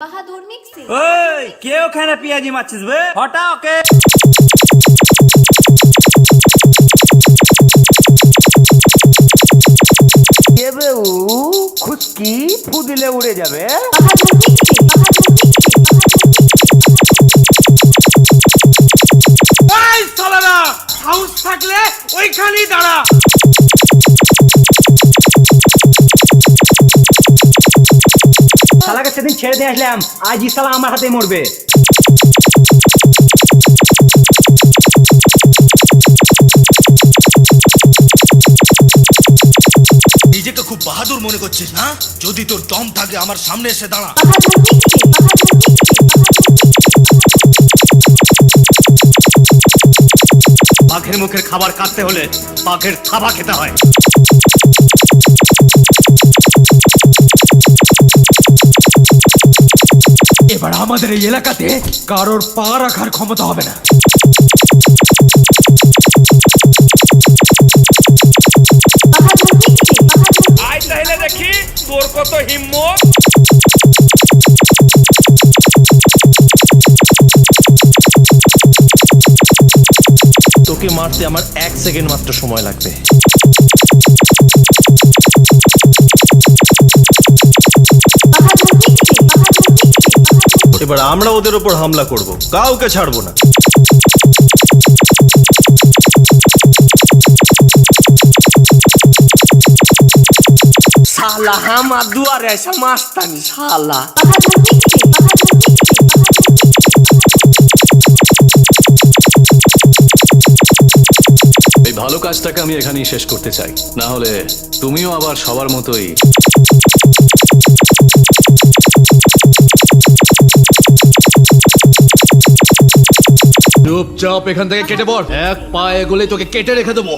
বাহাদুর mixie. ওই কে ওখানে পেঁয়াজি মারছিস বে? হটা ওকে। কে বে উ খুশকি ফু দিলে উড়ে যাবে। বাহাদুর মিক্সি, বাহাদুর মিক্সি, এই সালারা হাউস থাকলে ওইখানেই দাঁড়া। শালাকে সেদিন ছেড়ে দিয়ে আসলাম, আজ ই শালা আমার হাতে মরবে। নিজেকে খুব বাহাদুর মনে করছিস না? যদি তোর দম থাকে আমার সামনে এসে দাঁড়া। বাহাদুর মিক্সি, বাহাদুর মিক্সি, বাঘের মুখের খাবার কাটতে হলে বাঘের থাবা খেতে হয়। এবার আমাদের এই এলাকাতে কারোর পা রাখার ক্ষমতা হবে না। বাহাদুর মিক্সি, বাহাদুর আয় তাহলে দেখি তোর কত হিম্মত। তোকে মারতে আমার 1 সেকেন্ড মাত্র সময় লাগবে। বাহাদুর মিক্সি, বাহাদুর মিক্সি, এবার আমরা ওদের উপর হামলা করব, কাউকে ছাড়বো না। শালা আমার দুয়ারে এসে মাস্তানি শালা। বাহাদুর মিক্সি, বাহাদুর মিক্সি, এই ভালো কাজটাকে আমি এখানেই শেষ করতে চাই, না হলে তুমিও আবার সবার মতোই। চুপচাপ এখান থেকে কেটে পড়, এক পা এগোলে তোকে কেটে রেখে দেবো।